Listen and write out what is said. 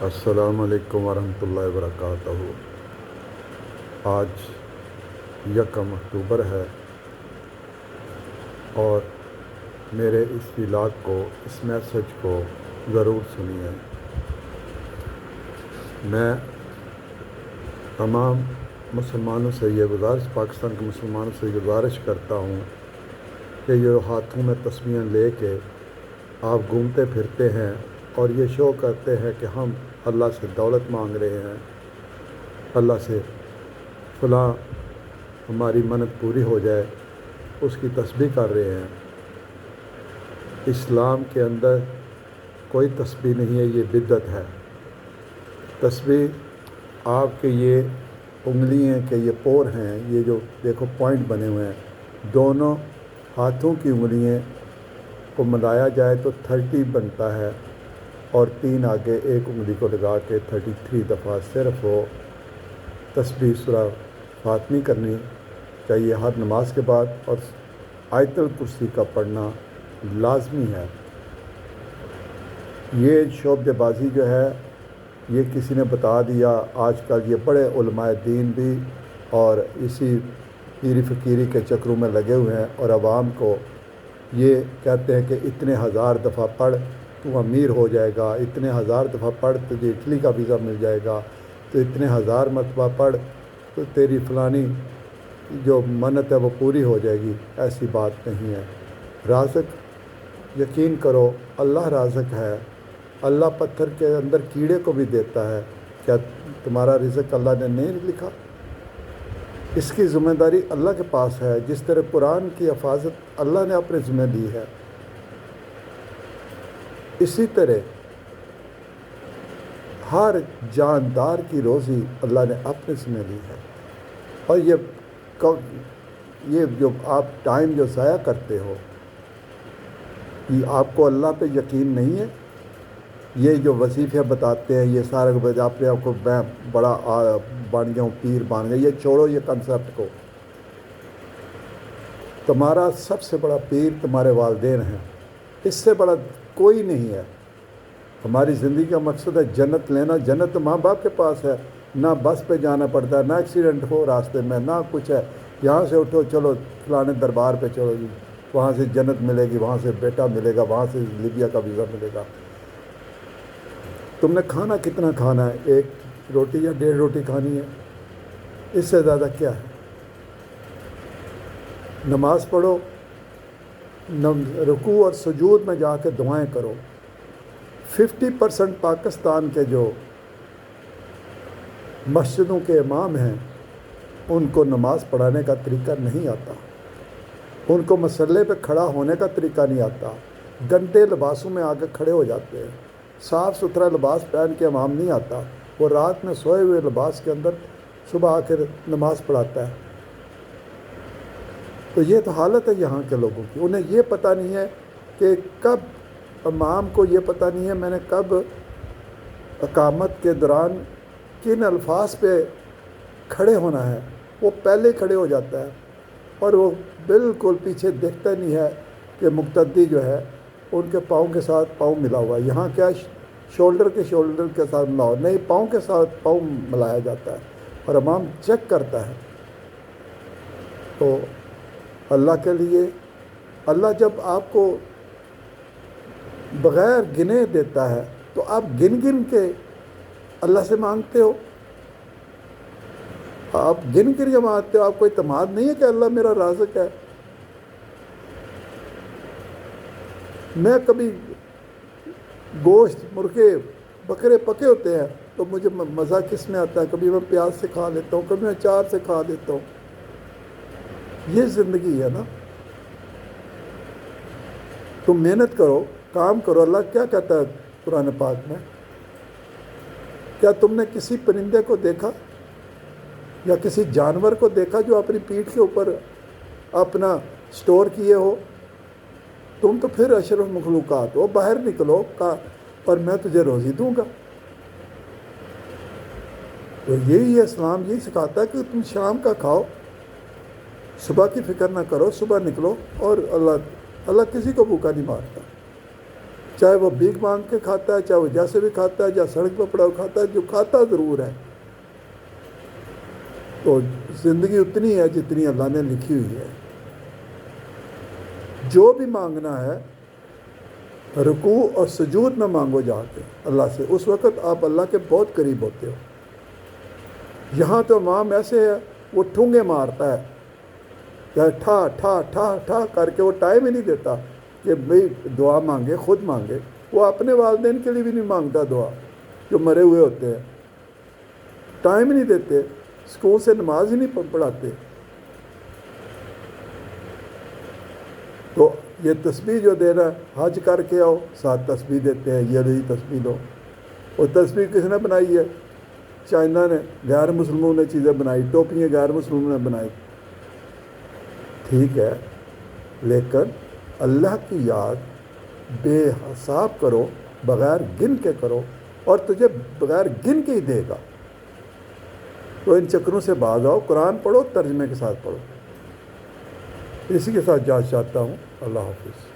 السلام علیکم ورحمۃ اللہ وبرکاتہ۔ آج 1 اکتوبر ہے اور میرے اس ولاگ کو، اس میسج کو ضرور سنیے۔ میں تمام مسلمانوں سے یہ گزارش، پاکستان کے مسلمانوں سے یہ گزارش کرتا ہوں کہ یہ ہاتھوں میں تسبیحیں لے کے آپ گھومتے پھرتے ہیں اور یہ شو کرتے ہیں کہ ہم اللہ سے دولت مانگ رہے ہیں، اللہ سے فلاں ہماری منت پوری ہو جائے، اس کی تسبیح کر رہے ہیں۔ اسلام کے اندر کوئی تسبیح نہیں ہے، یہ بدعت ہے۔ تسبیح آپ کے یہ انگلی ہیں کہ یہ پور ہیں، یہ جو دیکھو پوائنٹ بنے ہوئے ہیں، دونوں ہاتھوں کی انگلیاں کو ملایا جائے تو 30 بنتا ہے، اور 3 آگے ایک انگلی کو لگا کے 33 دفعہ صرف وہ تسبیح سورہ فاطمی کرنی چاہیے ہر نماز کے بعد، اور آیت الکرسی کا پڑھنا لازمی ہے۔ یہ شعبدے بازی جو ہے یہ کسی نے بتا دیا، آج کل یہ بڑے علماء دین بھی اور اسی پیری فقیری کے چکروں میں لگے ہوئے ہیں، اور عوام کو یہ کہتے ہیں کہ اتنے 1000 دفعہ پڑھ تو امیر ہو جائے گا، اتنے 1000 دفعہ پڑھ تجھے اٹلی کا ویزا مل جائے گا، تو اتنے 1000 مرتبہ پڑھ تو تیری فلانی جو منت ہے وہ پوری ہو جائے گی۔ ایسی بات نہیں ہے۔ رازق یقین کرو، اللہ رازق ہے۔ اللہ پتھر کے اندر کیڑے کو بھی دیتا ہے۔ کیا تمہارا رزق اللہ نے نہیں لکھا؟ اس کی ذمہ داری اللہ کے پاس ہے۔ جس طرح قرآن کی حفاظت اللہ نے اپنے ذمہ لی ہے، اسی طرح ہر جاندار کی روزی اللہ نے اپنے ذمہ لی ہے۔ اور یہ جو آپ ٹائم جو ضائع کرتے ہو، یہ آپ کو اللہ پہ یقین نہیں ہے؟ یہ جو وظیفے بتاتے ہیں، یہ سارے آپ کو میں بڑا بن گیا ہوں، پیر بن گیا، یہ چھوڑو یہ کنسیپٹ کو۔ تمہارا سب سے بڑا پیر تمہارے والدین ہیں، اس سے بڑا کوئی نہیں ہے۔ ہماری زندگی کا مقصد ہے جنت لینا۔ جنت تو ماں باپ کے پاس ہے، نہ بس پہ جانا پڑتا ہے، نہ ایکسیڈنٹ ہو راستے میں، نہ کچھ ہے۔ یہاں سے اٹھو چلو فلانے دربار پہ چلو جی، وہاں سے جنت ملے گی، وہاں سے بیٹا ملے گا، وہاں سے لیبیا کا ویزا ملے گا۔ تم نے کھانا کتنا کھانا ہے؟ 1 روٹی یا 1.5 روٹی کھانی ہے؟ اس سے زیادہ کیا ہے؟ نماز پڑھو، رکوع اور سجود میں جا کے دعائیں کرو۔ 50% پاکستان کے جو مسجدوں کے امام ہیں ان کو نماز پڑھانے کا طریقہ نہیں آتا، ان کو مصلے پہ کھڑا ہونے کا طریقہ نہیں آتا، گندے لباسوں میں آ کے کھڑے ہو جاتے ہیں۔ صاف ستھرا لباس پہن کے امام نہیں آتا، وہ رات میں سوئے ہوئے لباس کے اندر صبح آ کے نماز پڑھاتا ہے۔ تو یہ تو حالت ہے یہاں کے لوگوں کی۔ انہیں یہ پتہ نہیں ہے کہ کب، امام کو یہ پتہ نہیں ہے میں نے کب اقامت کے دوران کن الفاظ پہ کھڑے ہونا ہے۔ وہ پہلے کھڑے ہو جاتا ہے اور وہ بالکل پیچھے دیکھتا نہیں ہے کہ مقتدی جو ہے ان کے پاؤں کے ساتھ پاؤں ملا ہوا ہے۔ یہاں کیا شولڈر کے ساتھ ملا ہوا نہیں، پاؤں کے ساتھ پاؤں ملایا جاتا ہے اور امام چیک کرتا ہے۔ تو اللہ کے لیے، اللہ جب آپ کو بغیر گنے دیتا ہے تو آپ گن گن کے اللہ سے مانگتے ہو، آپ گن گن کے مانگتے ہو۔ آپ کو اعتماد نہیں ہے کہ اللہ میرا رازق ہے؟ میں کبھی گوشت، مرغے، بکرے پکے ہوتے ہیں تو مجھے مزہ کس میں آتا ہے؟ کبھی میں پیاز سے کھا لیتا ہوں، کبھی میں اچار سے کھا لیتا ہوں۔ یہ زندگی ہے نا۔ تم محنت کرو، کام کرو۔ اللہ کیا کہتا ہے قرآن پاک میں؟ کیا تم نے کسی پرندے کو دیکھا یا کسی جانور کو دیکھا جو اپنی پیٹھ کے اوپر اپنا سٹور کیے ہو؟ تم تو پھر اشرف مخلوقات ہو، باہر نکلو اور میں تجھے روزی دوں گا۔ تو یہی ہے اسلام، یہی سکھاتا ہے کہ تم شام کا کھاؤ، صبح کی فکر نہ کرو، صبح نکلو، اور اللہ کسی کو بھوکا نہیں مارتا۔ چاہے وہ بھیک مانگ کے کھاتا ہے، چاہے وہ جیسے بھی کھاتا ہے، یا سڑک پہ پڑا ہوا کھاتا ہے، جو کھاتا ضرور ہے۔ تو زندگی اتنی ہے جتنی اللہ نے لکھی ہوئی ہے۔ جو بھی مانگنا ہے رکوع اور سجود میں مانگو جا کے اللہ سے، اس وقت آپ اللہ کے بہت قریب ہوتے ہو۔ یہاں تو امام ایسے ہے، وہ ٹھونگے مارتا ہے، یا ٹھا ٹھا ٹھا ٹھا کر کے، وہ ٹائم ہی نہیں دیتا کہ بھئی دعا مانگے، خود مانگے۔ وہ اپنے والدین کے لیے بھی نہیں مانگتا دعا، جو مرے ہوئے ہوتے ہیں، ٹائم ہی نہیں دیتے، اسکول سے نماز ہی نہیں پڑھاتے۔ تو یہ تسبیح جو دینا، حج کر کے آؤ، 7 تسبیح دیتے ہیں، یہ رہی تسبیح دو۔ اور تسبیح کس نے بنائی ہے؟ چائنا نے، غیر مسلموں نے چیزیں بنائی، ٹوپیاں غیر مسلموں نے بنائی، ٹھیک ہے، لیکن اللہ کی یاد بے حساب کرو، بغیر گن کے کرو، اور تجھے بغیر گن کے ہی دے گا۔ تو ان چکروں سے باز آؤ، قرآن پڑھو، ترجمے کے ساتھ پڑھو۔ اسی کے ساتھ جا چاہتا ہوں۔ اللہ حافظ۔